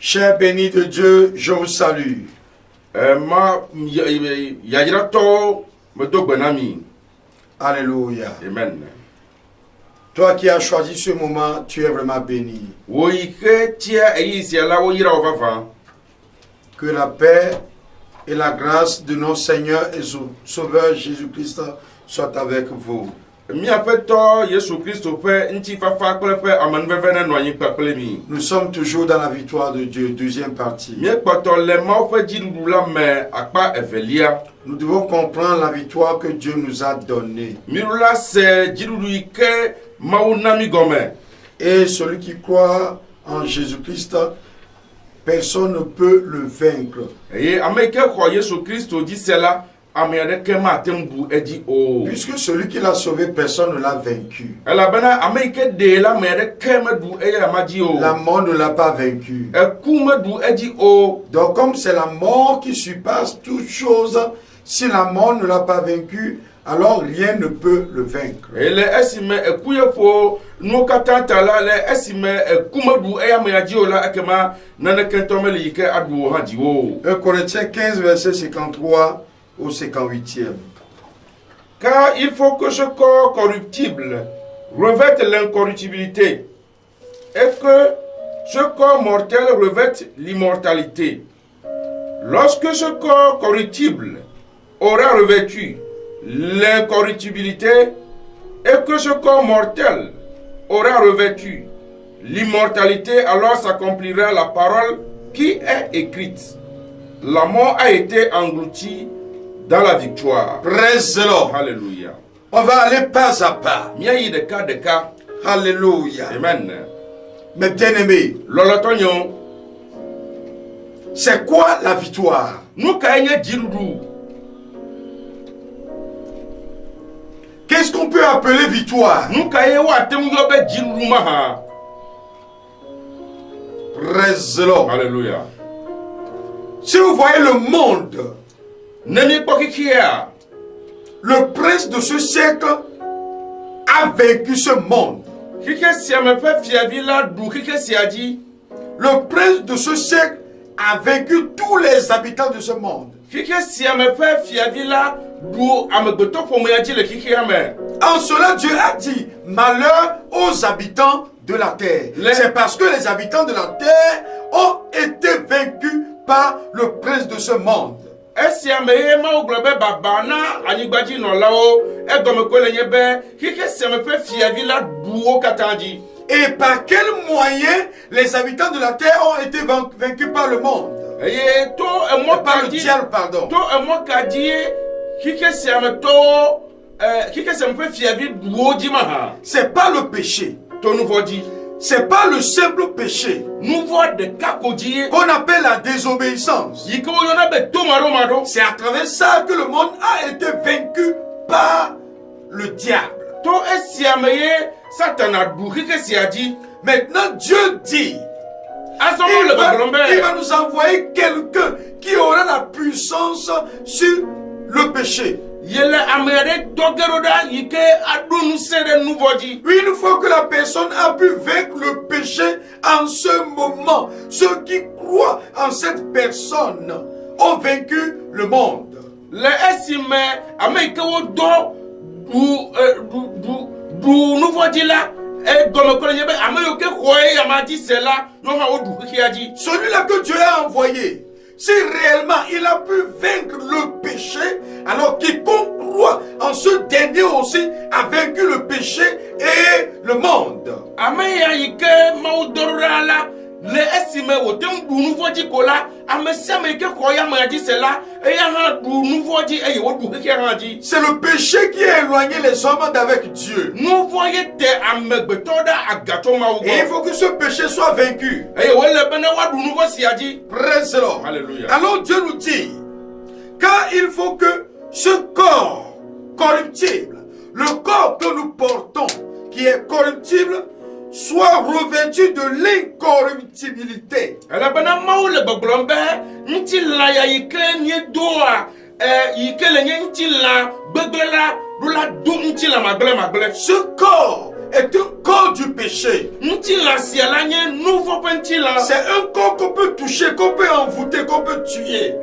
Cher béni de Dieu, je vous salue. Alléluia. Amen. Toi qui as choisi ce moment, tu es vraiment béni. Que la paix et la grâce de notre Seigneur et Sauveur Jésus-Christ soient avec vous. Nous sommes toujours dans la victoire de Dieu, deuxième partie. Nous devons comprendre la victoire que Dieu nous a donnée. Et celui qui croit en Jésus-Christ, personne ne peut le vaincre. Puisque celui qui l'a sauvé, personne ne l'a vaincu. La mort ne l'a pas vaincu. Donc comme c'est la mort qui surpasse toute chose, si la mort ne l'a pas vaincu, alors rien ne peut le vaincre. 1 Corinthiens 15, verset 53 au 58e. Car il faut que ce corps corruptible revête l'incorruptibilité et que ce corps mortel revête l'immortalité. Lorsque ce corps corruptible aura revêtu l'incorruptibilité et que ce corps mortel aura revêtu l'immortalité, alors s'accomplira la parole qui est écrite. La mort a été engloutie dans la victoire. Praise the Lord. Alléluia. On va aller pas à pas. Alléluia. Amen. Mes bien-aimés, c'est quoi la victoire? Qu'est-ce qu'on peut appeler victoire? Praise the Lord. Alléluia. Si vous voyez le monde, le prince de ce siècle a vaincu ce monde. Le prince de ce siècle a vaincu tous les habitants de ce monde. En cela, Dieu a dit malheur aux habitants de la terre. C'est parce que les habitants de la terre ont été vaincus par le prince de ce monde. Et par quel moyen les habitants de la terre ont été vaincus par le monde? Par le diable, pardon. C'est pas le péché. C'est pas le simple péché qu'on appelle la désobéissance. C'est à travers ça que le monde a été vaincu par le diable. Maintenant Dieu dit il va nous envoyer quelqu'un qui aura la puissance sur le péché. Une fois que la personne a pu vaincre le péché, en ce moment, ceux qui croient en cette personne ont vaincu le monde. Celui-là que Dieu a envoyé, si réellement il a pu vaincre le péché, alors quiconque croit en ce dernier aussi a vaincu le péché et le monde. C'est le péché qui a éloigné les hommes d'avec Dieu. Et il faut que ce péché soit vaincu. Praise the Lord. Alors Dieu nous dit, car il faut que ce corps corruptible, le corps que nous portons, qui est corruptible, soit revêtu de l'incorruptibilité. Ce corps est un corps du péché. C'est un corps qu'on peut toucher, qu'on peut envoûter, qu'on peut tuer.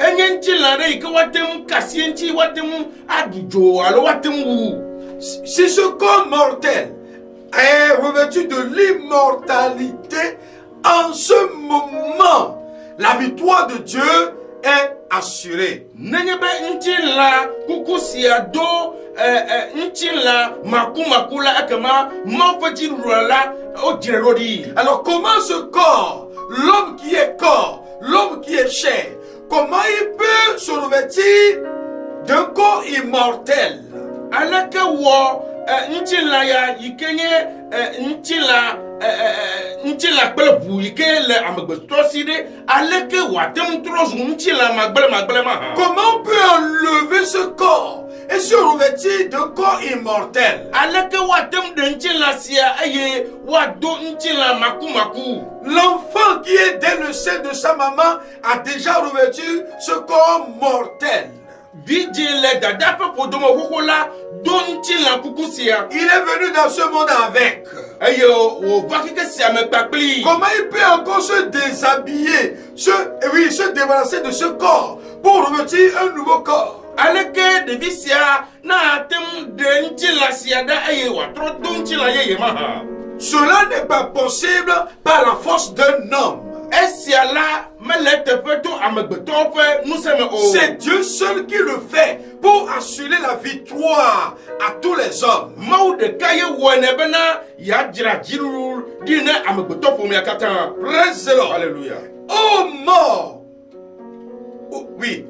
Si ce corps mortel est revêtu de l'immortalité, en ce moment, la victoire de Dieu est assurée. Alors comment ce corps, l'homme qui est corps, l'homme qui est chair, comment il peut se revêtir d'un corps immortel? Comment on peut enlever ce corps et se revêtir d'un corps immortel? L'enfant qui est dès le sein de sa maman a déjà revêtu ce corps mortel. Il est venu dans ce monde avec. Comment il peut encore se déshabiller, se débarrasser de ce corps pour revêtir un nouveau corps? Cela n'est pas possible par la force d'un homme. C'est Dieu seul qui le fait pour assurer la victoire à tous les hommes. Praise the Lord. Alléluia. Oh mort. Oh, oui.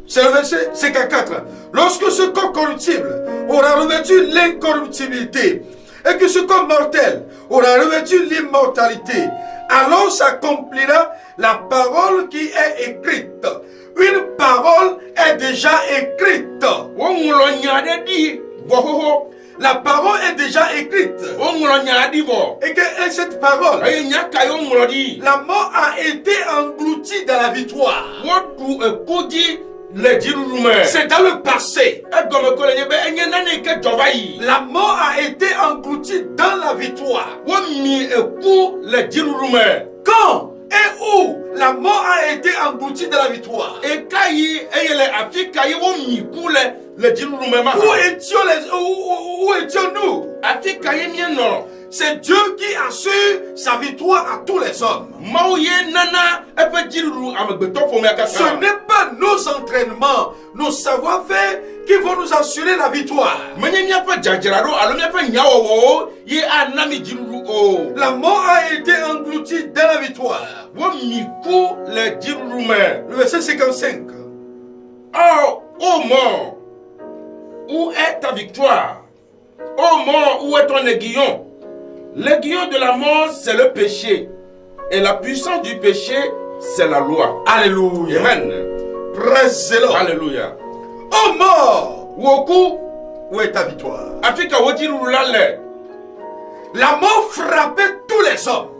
C'est le verset 54. Lorsque ce corps corruptible aura revêtu l'incorruptibilité et que ce corps mortel aura revêtu l'immortalité, alors s'accomplira la parole qui est écrite. Une parole est déjà écrite. La parole est déjà écrite. Et que cette parole, la mort a été engloutie dans la victoire. C'est dans le passé. La mort a été engloutie dans la victoire. Quand et où la mort a été engloutie dans la victoire? Où étions-nous? C'est Dieu qui assure sa victoire à tous les hommes. Ce n'est pas nos entraînements, nos savoir-faire qui vont nous assurer la victoire. La mort a été engloutie dans la victoire. Le verset 55. Oh mort, où est ta victoire? Oh mort, où est ton aiguillon? L'aiguillon de la mort, c'est le péché. Et la puissance du péché, c'est la loi. Alléluia. Amen. Praise the Lord. Alléluia. Oh mort, où est ta victoire? La mort frappait tous les hommes.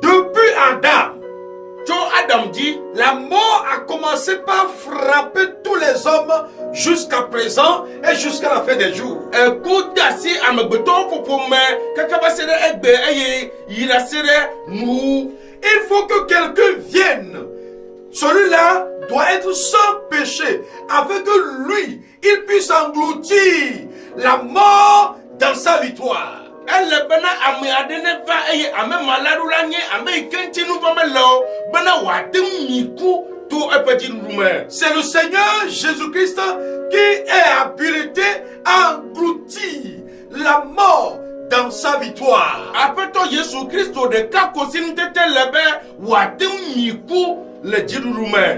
Depuis Adam, la mort a commencé par frapper tous les hommes jusqu'à présent et jusqu'à la fin des jours. Il faut que quelqu'un vienne. Celui-là doit être sans péché, afin que lui, il puisse engloutir la mort dans sa victoire. C'est le Seigneur Jésus-Christ qui est habilité à engloutir la mort dans sa victoire.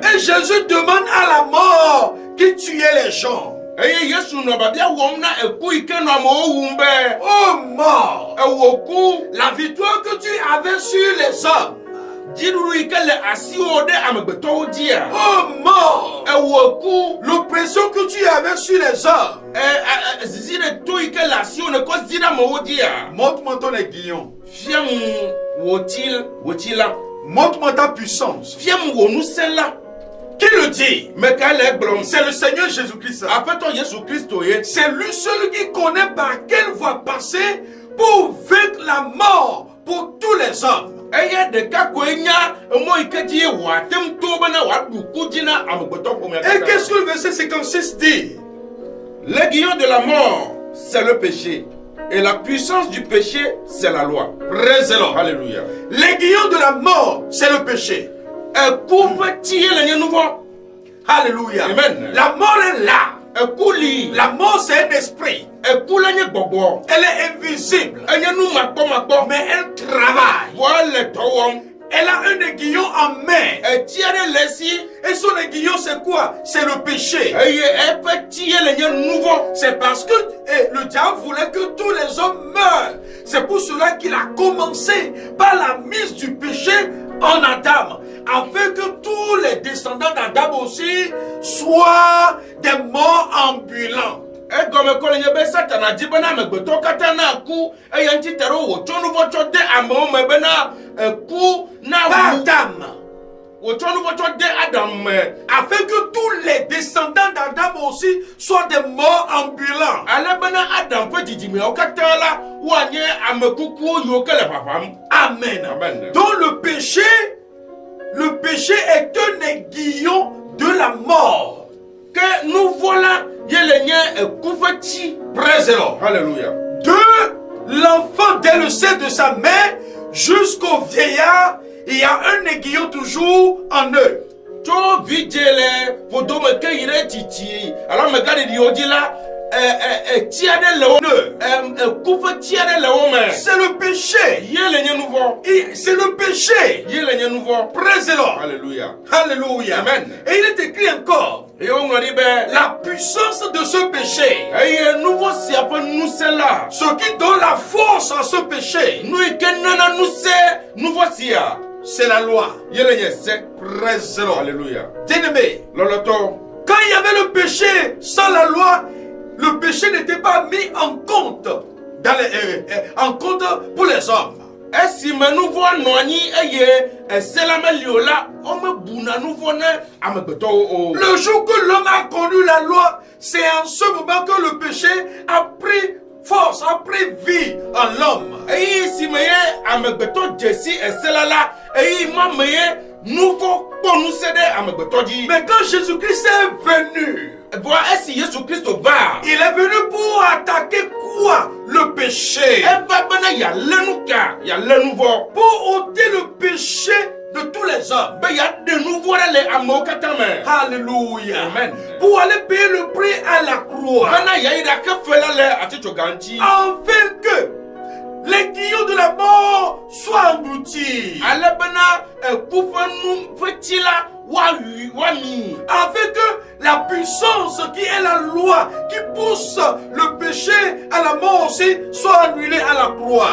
Et Jésus demande à la mort qui tuait les gens. Oh mort, la victoire que tu avais sur les hommes. Oh mort, l'oppression que tu avais sur les hommes. Montre-moi ton aiguillon. Montre-moi ta puissance. Qui le dit? Mais quel est blond? C'est le Seigneur Jésus-Christ. C'est lui seul qui connaît par quelle voie passer pour vaincre la mort pour tous les hommes. Et qu'est-ce que le verset 56 dit? L'aiguillon de la mort, c'est le péché. Et la puissance du péché, c'est la loi. Praise the Lord. Alléluia. L'aiguillon de la mort, c'est le péché. Alléluia. Amen. La mort est là. La mort, c'est un esprit. Elle est invisible. Mais elle travaille. Elle a un aiguillon en main. Et son aiguillon, c'est quoi? C'est le péché. C'est parce que le diable voulait que tous les hommes meurent. C'est pour cela qu'il a commencé par la mise du péché en Adam, afin que tous les descendants d'Adam aussi soient des morts ambulants. Afin que tous les descendants d'Adam aussi soient des morts ambulants. Amen. Amen. Donc le péché est un aiguillon de la mort. Que nous voilà, Praise the Lord. Alléluia. De l'enfant dès le sein de sa mère jusqu'au vieillard, il y a un aiguillon toujours en eux. C'est le péché. C'est le péché. Praise the Lord. Alléluia. Alléluia. Amen. Et il est écrit encore. La puissance de ce péché. Ce qui donne la force à ce péché. C'est la loi. Praise the Lord. Alléluia. Bien-aimé, quand il y avait le péché sans la loi, le péché n'était pas mis en compte pour les hommes. Le jour que l'homme a connu la loi, c'est en ce moment que le péché a pris force, a pris vie en l'homme. Mais quand Jésus-Christ est venu, il est venu pour attaquer quoi? Le péché. Pour ôter le péché de tous les hommes. Alléluia. Amen. Pour aller payer le prix à la croix. Afin que l'aiguillon de la mort soit englouti. Afin que la puissance qui est la loi, qui pousse le péché à la mort aussi, soit annulée à la croix.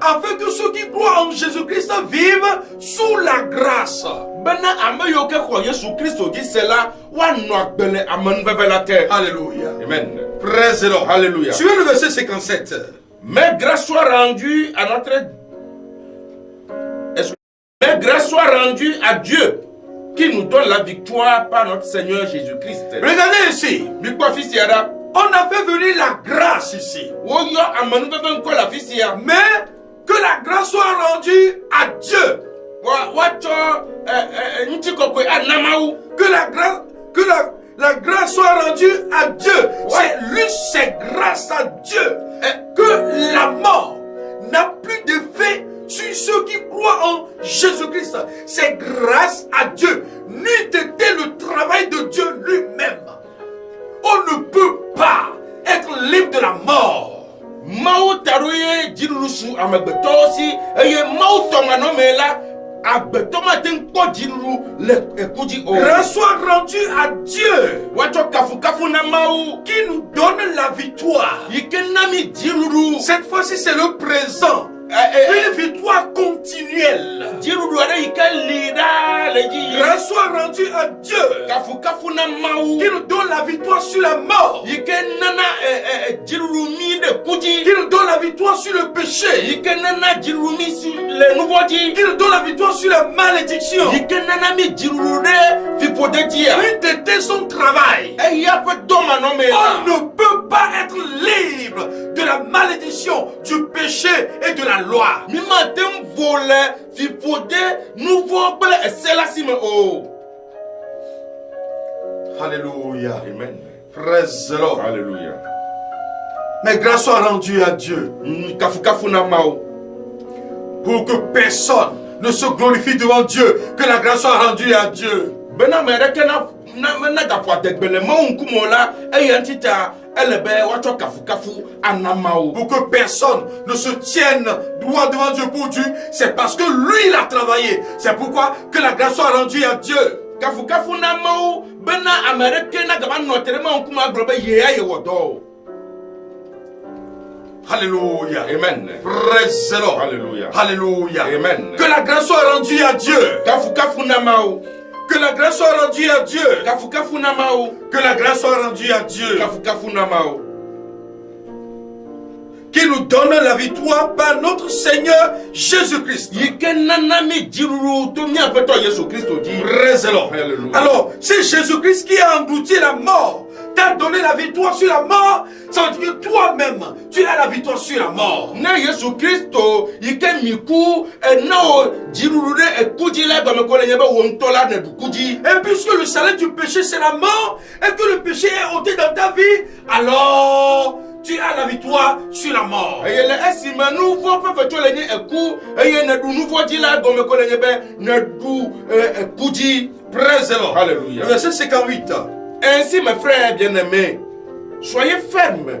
Afin que ceux qui croient en Jésus-Christ vivent sous la grâce. Alléluia. Amen. Praise the Lord. Alléluia. Suivez le verset 57. Mais grâce soit rendue à Dieu qui nous donne la victoire par notre Seigneur Jésus-Christ. Regardez ici. On a fait venir la grâce ici. Mais que la grâce soit rendue à Dieu. Que la grâce soit rendue à Dieu. C'est grâce à Dieu que la mort n'a plus d'effet sur ceux qui croient en Jésus-Christ. C'est grâce à Dieu. N'eût été le travail de Dieu lui-même, on ne peut pas être libre de la mort. Grâce soit rendue à Dieu qui nous donne la victoire. Cette fois-ci c'est le présent. Une victoire continuelle. Grâce soit rendue à Dieu qui nous donne la victoire sur la mort, qui nous donne la victoire sur le péché, qui nous donne la victoire sur la malédiction. Il était son travail. On ne peut pas être libre de la malédiction, du péché et de la loi. Alléluia. Amen. Praise the Lord. Alléluia. Mais grâce soit rendue à Dieu pour que personne ne se glorifie devant Dieu, que la grâce soit rendue à Dieu. Pour que personne ne se tienne droit devant Dieu pour Dieu, c'est parce que lui il a travaillé. C'est pourquoi que la grâce soit rendue à Dieu. Alléluia. Amen. Praise the Lord. Alléluia. Alléluia. Amen. Que la grâce soit rendue à Dieu. Que la grâce soit rendue à Dieu. Que la grâce soit rendue à Dieu. Qui nous donne la victoire par notre Seigneur Jésus-Christ. Praise the Lord. Alors, c'est Jésus-Christ qui a englouti la mort, t'a donné la victoire sur la mort. Ça veut dire que toi-même, tu as la victoire sur la mort. Et puisque le salaire du péché c'est la mort, et que le péché est ôté dans ta vie, alors tu as la victoire sur la mort. Praise the Lord. Alléluia. Verset 58. Ainsi, mes frères bien-aimés, soyez fermes,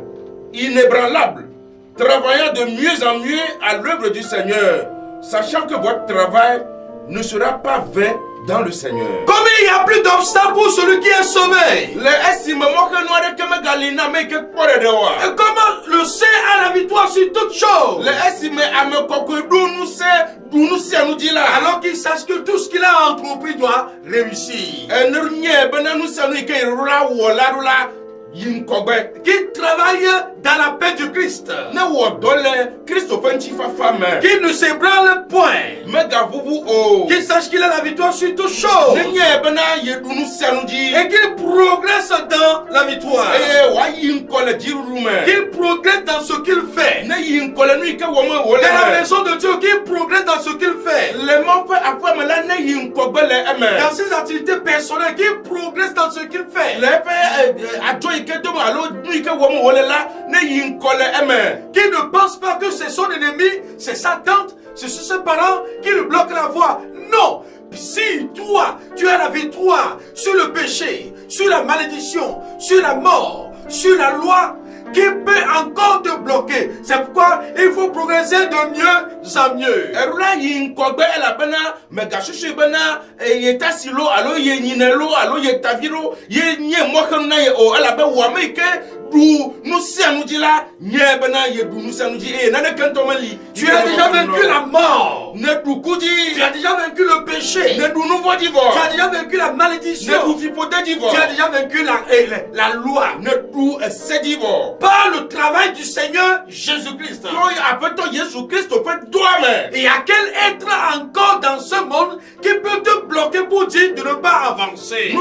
inébranlables, travaillant de mieux en mieux à l'œuvre du Seigneur, sachant que votre travail ne sera pas vain dans le Seigneur. Comme il n'y a plus d'obstacle pour celui qui est sauvé. Et comment le saint a la victoire sur toutes choses. Alors qu'il sache que tout ce qu'il a entrepris doit réussir. Qu'il travaille dans la paix du Christ. Qu'il ne s'ébranle point. Qu'il sache qu'il a la victoire sur toutes choses. Et qu'il progresse dans la victoire. Qu'il progresse dans ce qu'il fait. Dans la maison de Dieu, qu'il progresse dans ce qu'il fait. Dans ses activités personnelles, qu'il progresse dans ce qu'il fait. Qu'il ne pense pas que c'est son ennemi, c'est sa tante, c'est ses parents qui lui bloquent la voie. Non! Si toi, tu as la victoire sur le péché, sur la malédiction, sur la mort, sur la loi, qui peut encore te bloquer. C'est pourquoi il faut progresser de mieux en mieux. Tu as déjà vaincu la mort. Tu as déjà vaincu le péché. Tu as déjà vaincu la malédiction. Tu as déjà vaincu la loi. Par le travail du Seigneur Jésus-Christ. Et à quel être encore dans ce monde qui peut te bloquer pour dire de ne pas avancer?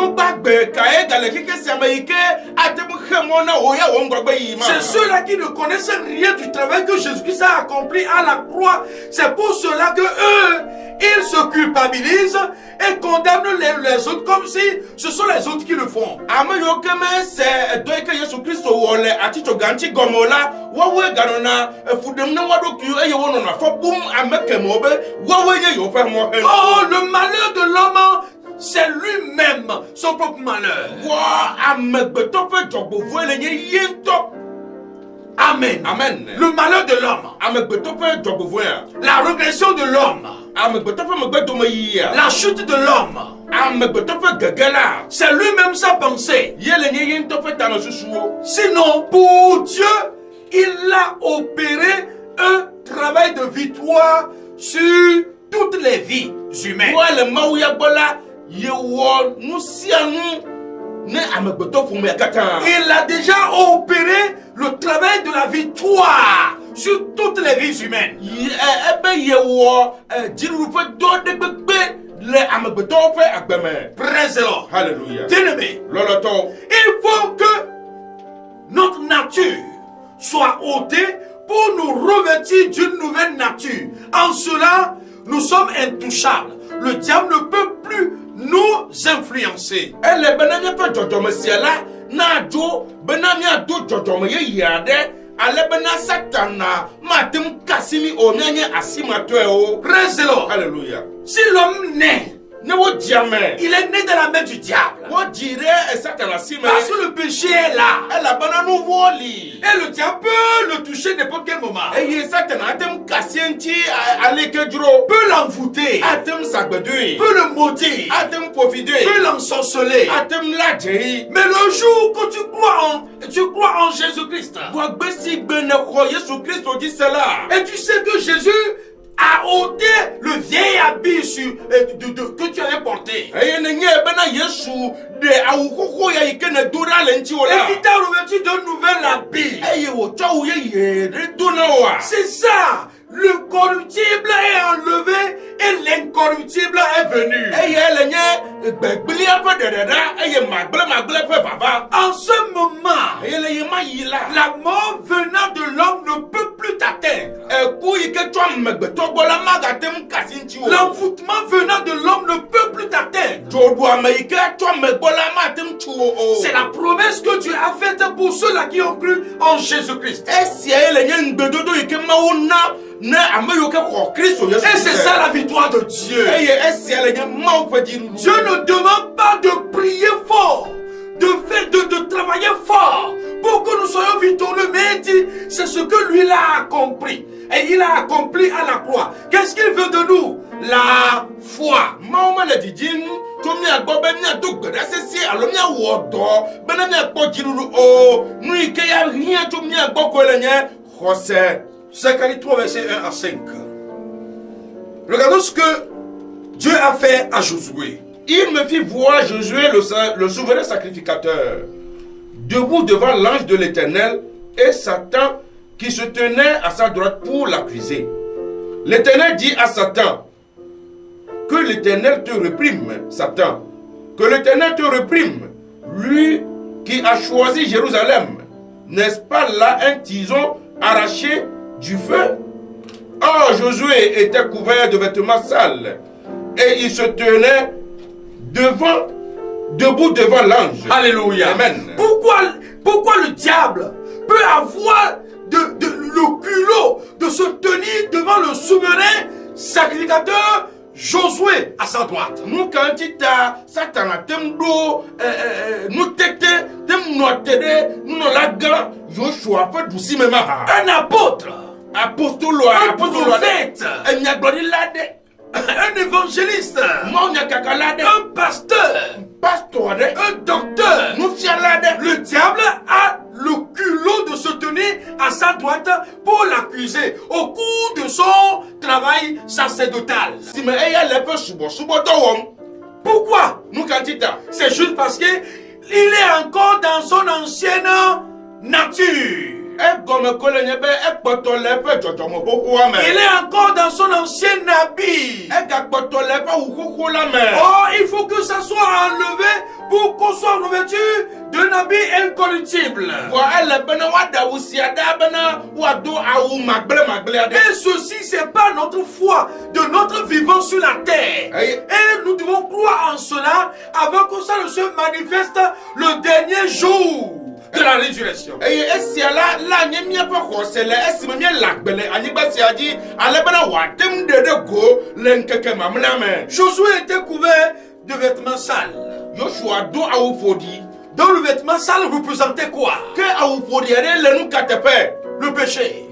C'est ceux-là qui ne connaissent rien du travail que Jésus-Christ a accompli à la croix. C'est pour cela que eux, ils se culpabilisent et condamnent les autres comme si ce sont les autres qui le font. Oh, le malheur de l'homme, c'est lui-même son propre malheur. Amen. Amen. Le malheur de l'homme, la régression de l'homme, la chute de l'homme, c'est lui-même sa pensée. Sinon, pour Dieu, il a opéré un travail de victoire sur toutes les vies humaines. Il a déjà opéré le travail de la victoire sur toutes les vies humaines. Praise the Lord. Alléluia. Bien-aimé, il faut que notre nature soit ôtée pour nous revêtir d'une nouvelle nature. En cela, nous sommes intouchables. Le diable ne peut plus nous influencer. Praise the Lord. Alléluia. Si l'homme naît, il est né de la main du diable. Parce que le péché est là. Et le diable peut le toucher n'importe quel moment. Peut l'envoûter. Peut le maudire. Peut l'ensorceler. Mais le jour que tu crois en Jésus-Christ, et tu sais que Jésus a ôté le vieil habit que tu avais porté. Et qui t'a revêtu d'un nouvel habit. C'est ça. Le corruptible est enlevé et l'incorruptible est venu. En ce moment, la mort venant de l'homme ne peut plus t'atteindre. L'envoûtement venant de l'homme ne peut plus t'atteindre. C'est la promesse que Dieu a faite pour ceux-là qui ont cru en Jésus-Christ. Et c'est ça la victoire de Dieu. Dieu ne demande pas de prier fort, de travailler fort pour que nous soyons victorieux, mais il dit c'est ce que lui a accompli. Et il a accompli à la croix. Qu'est-ce qu'il veut de nous? La foi. Zacharie 3, verset 1 à 5. Regardons ce que Dieu a fait à Josué. Il me fit voir Josué, le souverain sacrificateur, debout devant l'ange de l'Éternel et Satan qui se tenait à sa droite pour l'accuser. L'Éternel dit à Satan, que l'Éternel te réprime, Satan, que l'Éternel te réprime, lui qui a choisi Jérusalem. N'est-ce pas là un tison arraché du feu? Or Josué était couvert de vêtements sales et il se tenait debout devant l'ange. Alléluia. Amen. Pourquoi le diable peut avoir le culot de se tenir devant le souverain sacrificateur Josué à sa droite? Nous quand il t'a Satan a temdo nous tete nous la gars Joshua peut douci même un apôtre, un prophète, un évangéliste, un pasteur, un docteur. Le diable a le culot de se tenir à sa droite pour l'accuser au cours de son travail sacerdotal. Pourquoi? C'est juste parce que il est encore dans son ancienne nature. Il est encore dans son ancien habit. Oh, il faut que ça soit enlevé pour qu'on soit revêtu d'un habit incorruptible. Et ceci, c'est pas notre foi de notre vivant sur la terre. Et nous devons croire en cela avant que ça ne se manifeste le dernier jour de la résurrection. Josué était couvert de vêtements sales. Donc le vêtement sale représentait quoi? Le péché.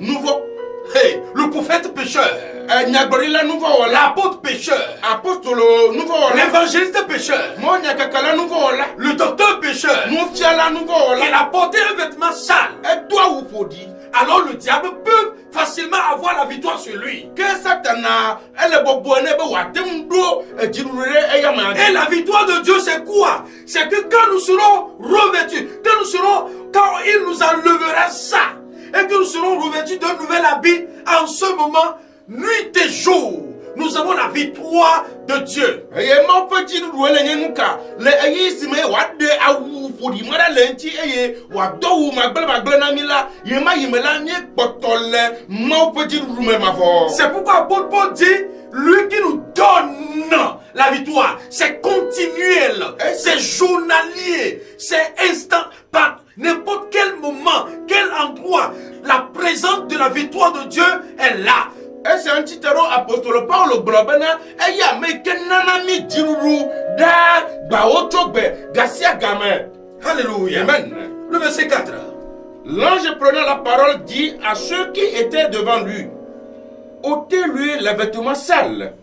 Hey, le prophète pécheur. L'apôtre pécheur. L'évangéliste pécheur. Le docteur pécheur. Il a porté un vêtement sale. Alors le diable peut facilement facilement avoir la victoire sur lui. Que Satana, elle est bonne, Et la victoire de Dieu, c'est quoi? C'est que quand nous serons revêtus, quand il nous enlèvera ça, et que nous serons revêtus d'un nouvel habit, en ce moment, nuit et jour, nous avons la victoire de Dieu. C'est pourquoi l'apôtre Paul dit, lui qui nous donne la victoire, c'est continuel, c'est journalier, c'est instant, par n'importe quel moment, quel endroit, la présence de la victoire de Dieu est là. Et c'est un titre apostole Paul Brobena et ya me kenanami diruru da baotobe gasia gamin. Alléluia. Amen. Le verset 4. L'ange prenant la parole dit à ceux qui étaient devant lui, ôtez-lui les vêtements sales.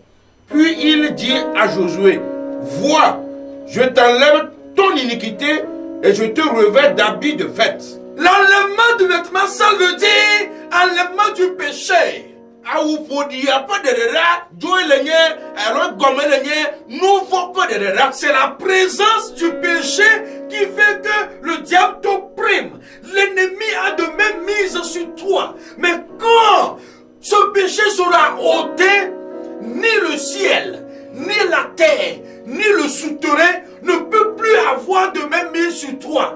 Puis il dit à Josué, vois, je t'enlève ton iniquité et je te revêt d'habits de fête. L'enlèvement du vêtement sale veut dire enlèvement du péché. C'est la présence du péché qui fait que le diable t'opprime. L'ennemi a de même mise sur toi. Mais quand ce péché sera ôté, ni le ciel, ni la terre, ni le souterrain ne peut plus avoir de même mise sur toi.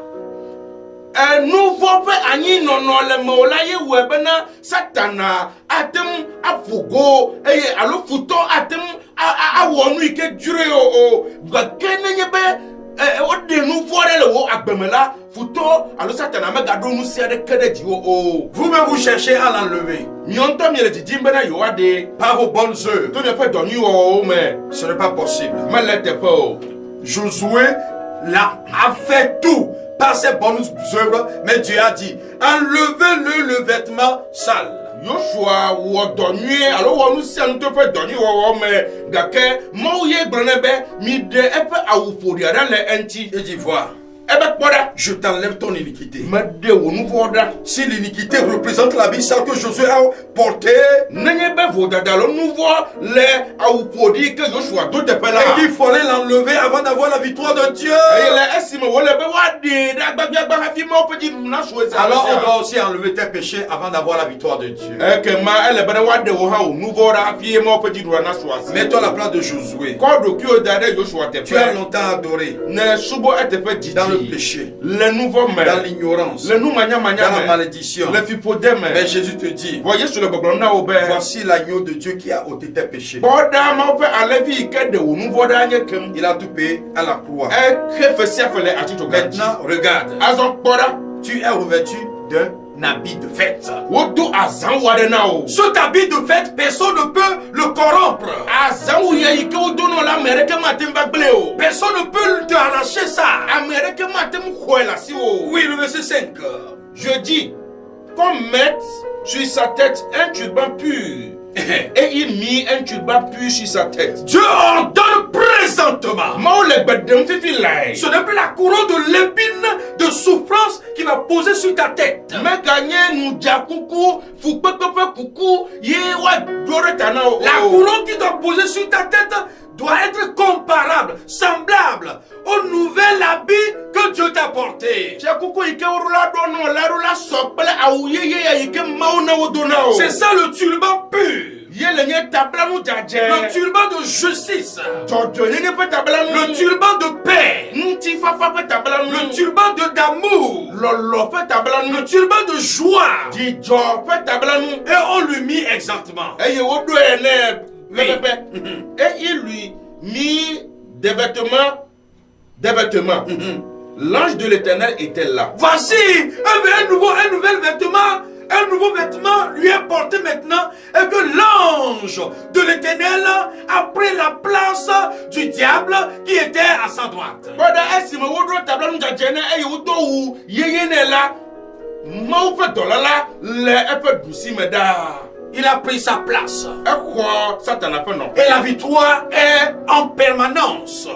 Un nouveau peu ani non le molaye webena satana atem afugo eye alo futo atem a wonu ike dure o ba kenenye be o de nouveau le wo agbemela futo alo satana me gado nu sia de kedeji o vous-même vous cherchez à l'enlever mionto mi le didi mbena yo ade par vos bonnes œuvres. To ne pas donner o mais ce n'est pas possible. Mais l'était pas. Josué a fait tout par ses bonnes œuvres, mais Dieu a dit, enlevez-le le vêtement sale. Yoshua ou donner alors on nous sait nous te fait donner mais gake mouye brenebe mi de epe a ou pour dire les enti et dit voir je t'enlève ton iniquité. Si l'iniquité représente la vie sale que Josué a portée, et qu'il fallait l'enlever avant d'avoir la victoire de Dieu. Alors on doit aussi enlever tes péchés avant d'avoir la victoire de Dieu. Mets-toi à la place de Josué. Tu as longtemps adoré dans le péché, dans l'ignorance, dans la malédiction. Mais Jésus te dit, voici l'agneau de Dieu qui a ôté tes péchés. Il a tout payé à la croix. Maintenant, regarde, tu es revêtu d'un habit de fête. Cet habit de fête, personne ne peut le corrompre. Personne ne peut te arracher ça. Oui, le verset 5. Je dis, qu'on mette sur sa tête un turban pur. Et il mit un turban pur sur sa tête. Dieu ordonne présentement. Ce n'est plus la couronne de l'épine de souffrance qui va poser sur ta tête. La couronne qui doit poser sur ta tête doit être comparable, semblable au nouvel habit que Dieu t'a porté. C'est ça le turban pur. Le turban de justice. Le turban de paix. Le turban d'amour. Le turban de joie. Et on lui mit exactement. Et il lui mit des vêtements. L'ange de l'Éternel était là. Voici un nouvel vêtement. Un nouveau vêtement lui est porté maintenant et que l'ange de l'Éternel a pris la place du diable qui était à sa droite. Il a pris sa place. Et la victoire est en permanence.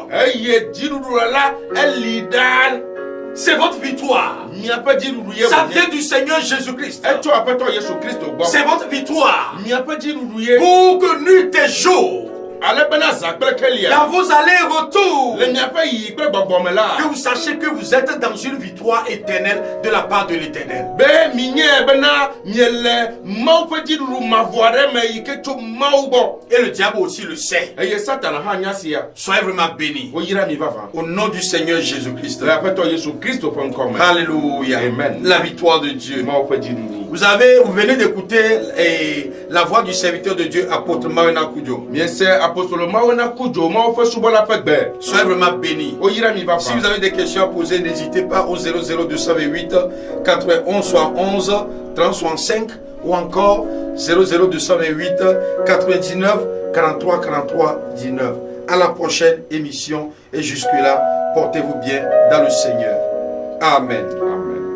C'est votre victoire. Ça vient du Seigneur Jésus-Christ. C'est votre victoire. Pour que nuit et jour, dans vos allers-retours, que vous sachiez que vous êtes dans une victoire éternelle de la part de l'Éternel. Et le diable aussi le sait. Soyez vraiment bénis. Au nom du Seigneur Jésus-Christ. Alléluia. Amen. La victoire de Dieu. Vous venez d'écouter la voix du serviteur de Dieu, apôtre Mawena Kudjo. Soyez vraiment bénis. Si vous avez des questions à poser, n'hésitez pas au 00228 91 71 30 65 ou encore 00228 99 43 43 19. À la prochaine émission et jusque-là, portez-vous bien dans le Seigneur. Amen.